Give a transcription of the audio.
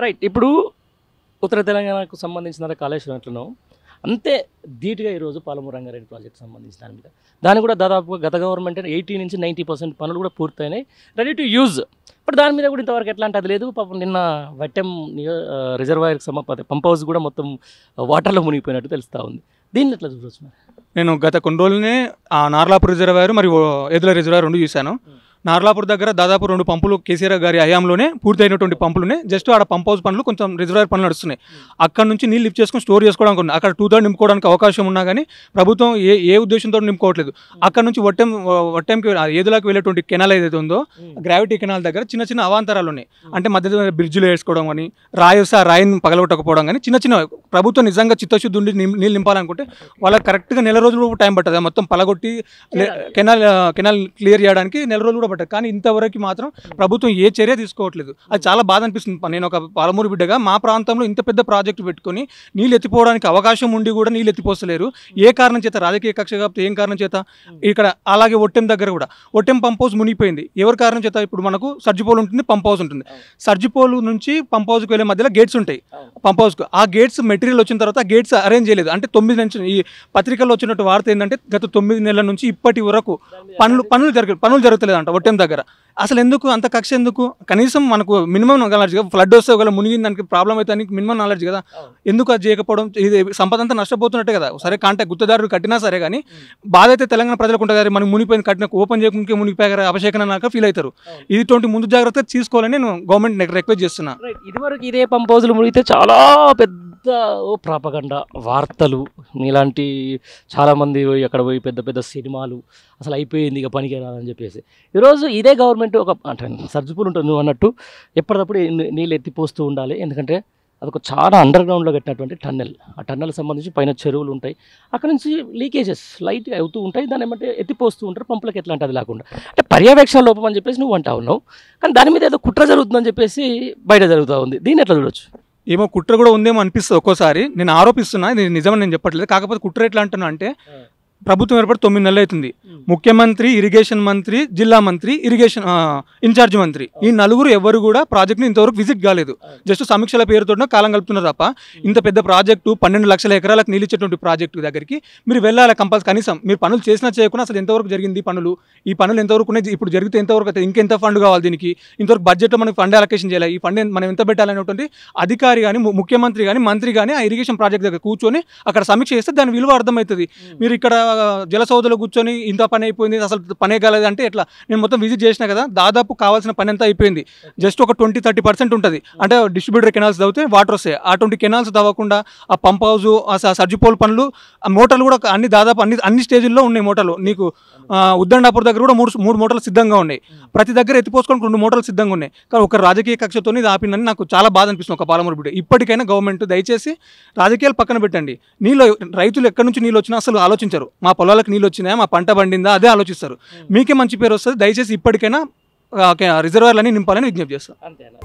Right. ఇప్పుడు ఉత్తర తెలంగాణకు సంబంధించిన కాళేశ్వరం ఎట్లనో అంతే ధీటుగా ఈరోజు పాలమూరు రంగారెడ్డి ప్రాజెక్ట్ సంబంధించిన దాని మీద దాన్ని కూడా దాదాపుగా గత గవర్నమెంట్ 80 నుంచి 90% పనులు కూడా పూర్తయినాయి, రెడీ టు యూజ్. బట్ దాని మీద కూడా ఇంతవరకు ఎట్లా అంటే అది లేదు. పాపం నిన్న వట్టెం రిజర్వాయర్కి పంప్ హౌస్ కూడా మొత్తం వాటర్లో మునిగిపోయినట్టు తెలుస్తూ ఉంది. దీన్ని ఎట్లా చూడవచ్చు? నేను గత కొన్ని రోజులనే ఆ నార్లాపూర్ రిజర్వాయర్ మరియు ఎదుల రిజర్వాయర్ 2 చూశాను. నార్లాపూర్ దగ్గర దాదాపు 2 పంపులు కేసీఆర్ గారి హయాంలోనే పూర్తయినటువంటి పంపులునే. జస్ట్ ఆడ పంప్ హౌస్ పనులు కొంచెం రిజర్వాయర్ పనులు నడుస్తున్నాయి. అక్కడ నుంచి నీళ్ళు లిఫ్ట్ చేసుకొని స్టోర్ చేసుకోవడానికి ఉంది. అక్కడ 2/3 నింపుకోవడానికి అవకాశం ఉన్నా కానీ ప్రభుత్వం ఏ ఉద్దేశంతో నింపుకోవట్లేదు. అక్కడ నుంచి వట్టెంకి ఏదులాకి వెళ్ళేటువంటి కెనాల్ ఏదైతే ఉందో గ్రావిటీ కెనాల్ దగ్గర చిన్న చిన్న అవాంతరాలు ఉన్నాయి. అంటే మధ్య బ్రిడ్జ్లు వేసుకోవడం కానీ రాయిని పగలగొట్టకపోవడం కానీ చిన్న ప్రభుత్వం నిజంగా చిత్తశుద్ధి ఉండి నీళ్ళు నింపాలనుకుంటే వాళ్ళకి కరెక్ట్గా నెల రోజులు టైం పట్టదు. మొత్తం పలగొట్టి కెనాల్ క్లియర్ చేయడానికి నెల రోజులు కూడా. కానీ ఇంతవరకు మాత్రం ప్రభుత్వం ఏ చర్య తీసుకోవట్లేదు. అది చాలా బాధ అనిపిస్తుంది. నేను ఒక పాలమూరు బిడ్డగా మా ప్రాంతంలో ఇంత పెద్ద ప్రాజెక్టు పెట్టుకొని నీళ్ళు ఎత్తిపోవడానికి అవకాశం ఉండి కూడా నీళ్ళు ఎత్తిపోస్తలేరు. ఏ కారణం చేత? రాజకీయ కక్ష కాకపోతే ఏం కారణం చేత? ఇక్కడ అలాగే ఒట్టెం దగ్గర కూడా ఒట్టెం పంప్ హౌస్ మునిగిపోయింది. ఎవరి కారణం చేత? ఇప్పుడు మనకు సర్జిపోల్ ఉంటుంది, పంప్ హౌస్ ఉంటుంది. సర్జిపోల్ నుంచి పంప్ హౌస్కి వెళ్ళే మధ్యలో గేట్స్ ఉంటాయి. పంప్ హౌస్కు ఆ గేట్స్ మెటీరియల్ వచ్చిన తర్వాత ఆ గేట్స్ అరేంజ్ చేయలేదు. అంటే 9 నుంచి ఈ పత్రికల్లో వచ్చినట్టు వార్త ఏంటంటే గత 9 నెలల నుంచి ఇప్పటి వరకు పనులు జరుగుతలేదు అంట ఒట్టెం దగ్గర. అసలు ఎందుకు అంత కక్ష ఎందుకు? కనీసం మనకు మినిమం నాలెడ్జ్ కదా. ఫ్లడ్ వస్తే ఒకవేళ మునిగిన దానికి ప్రాబ్లం అయితే మినిమం నాలెడ్జ్ కదా. ఎందుకు అది చేయకపోవడం? ఇది సంపద అంతా నష్టపోతున్నట్టే కదా. సరే కాంటాక్ట్ గుత్తదారులు కట్టినా సరే కానీ బాధ అయితే తెలంగాణ ప్రజలకు ఉంటుంది. మనకి మునిగిపోయింది, కట్టిన ఓపెన్ చేయకుండా మునిగిపోయారు, అపశేఖనాక ఫీల్ అవుతారు. ఇటువంటి ముందు జాగ్రత్త తీసుకోవాలని నేను గవర్నమెంట్ రిక్వెస్ట్ చేస్తున్నా. ఇదివరకు ఇదే పంప్ హౌస్లు మునిగితే చాలా పెద్ద ప్రాపగండా వార్తలు, ఇలాంటి చాలామంది అక్కడ పోయి పెద్ద పెద్ద సినిమాలు అసలు అయిపోయింది ఇక పనికి రాదని చెప్పేసి. ఈరోజు ఇదే గవర్నమెంట్ ఒక అంటే సర్జిపూల్ ఉంటుంది నువ్వు అన్నట్టు ఎప్పటికప్పుడు నీళ్ళు ఎత్తిపోస్తూ ఉండాలి. ఎందుకంటే అదొక చాలా అండర్ గ్రౌండ్లో కట్టినటువంటి టన్నెల్. ఆ టన్నెల్ సంబంధించి పైన చెరువులు ఉంటాయి, అక్కడ నుంచి లీకేజెస్ లైట్గా అవుతూ ఉంటాయి. దాన్ని ఏమంటే ఎత్తిపోస్తూ ఉంటారు పంపులకు. ఎట్లా అంటే అది లేకుండా అంటే పర్యవేక్షణ లోపం అని చెప్పేసి నువ్వు అంటా ఉన్నావు. కానీ దాని మీద ఏదో కుట్ర జరుగుతుందని చెప్పేసి బయట జరుగుతూ ఉంది. దీన్ని ఎట్లా చూడొచ్చు? ఏమో కుట్ర కూడా ఉందేమో అనిపిస్తుంది ఒక్కోసారి. నేను ఆరోపిస్తున్నా, ఇది నిజమని నేను చెప్పట్లేదు. కాకపోతే కుట్ర ఎట్లా అంటున్నా అంటే ప్రభుత్వం ఏర్పడి 9 నెలలు అవుతుంది. ముఖ్యమంత్రి, ఇరిగేషన్ మంత్రి, జిల్లా మంత్రి, ఇరిగేషన్ ఇన్ఛార్జ్ మంత్రి, ఈ నలుగురు ఎవరు కూడా ప్రాజెక్ట్ని ఇంతవరకు విజిట్ కాలేదు. జస్ట్ సమీక్షల పేరుతో కాలం కలుపుతున్నారు తప్ప ఇంత పెద్ద ప్రాజెక్టు 12 లక్షల ఎకరాలకు నీళ్ళు ఇచ్చేటువంటి ప్రాజెక్టు దగ్గరికి మీరు వెళ్ళాలి కంపల్సరీ. కనీసం మీరు పనులు చేసినా చేయకుండా అసలు ఎంతవరకు జరిగింది ఈ పనులు ఎంతవరకు ఉన్నాయి, ఇప్పుడు జరిగితే ఎంతవరకు అయితే ఇంకెంత ఫండ్ కావాలి దీనికి, ఇంతవరకు బడ్జెట్లో మనకి ఫండ్ అలొకేషన్ చేయాలి, ఈ ఫండ్ మనం ఎంత పెట్టాలనేటువంటి అధికారి కానీ ముఖ్యమంత్రి కానీ మంత్రి కానీ ఆ ఇరిగేషన్ ప్రాజెక్ట్ దగ్గర కూర్చొని అక్కడ సమీక్ష చేస్తే దాని విలువ అర్థమవుతుంది. మీరు ఇక్కడ జలసౌదలో కూర్చొని ఇంత పని అయిపోయింది అసలు పనే కాలేదు అంటే ఎట్లా? నేను మొత్తం విజిట్ చేసినా కదా, దాదాపు కావాల్సిన పని అంతా అయిపోయింది. జస్ట్ ఒక 20-30% ఉంటుంది. అంటే డిస్ట్రిబ్యూటర్ కెనాల్స్ తవ్వితే వాటర్ వస్తాయి. ఆ 20 కెనాల్స్ తవ్వకుండా ఆ పంప్ హౌస్, ఆ సర్జిపోల్ పనులు, ఆ మోటార్లు కూడా దాదాపు అన్ని స్టేజ్ల్లో ఉన్నాయి. మోటార్లు నీకు ఉద్దండాపూర్ దగ్గర కూడా 3 మోటార్లు సిద్ధంగా ఉన్నాయి. ప్రతి దగ్గర ఎత్తిపోసుకోవడానికి 2 మోటార్లు సిద్ధంగా ఉన్నాయి. కానీ ఒక రాజకీయ కక్షతో ఇది ఆపిందని నాకు చాలా బాధ అనిపిస్తుంది. ఒక పాలమూరు బిడ్డ ఇప్పటికైనా గవర్నమెంట్ దయచేసి రాజకీయాలు పక్కన పెట్టండి. రైతులు ఎక్కడి నుంచి నీళ్ళు వచ్చినా అసలు ఆలోచించరు. మా పొలాలకు నీళ్ళు వచ్చినాయా, మా పంట పండిందా, అదే ఆలోచిస్తారు. మీకే మంచి పేరు వస్తుంది. దయచేసి ఇప్పటికైనా రిజర్వాయర్లని నింపాలని విజ్ఞప్తి చేస్తాను. అంతేనా?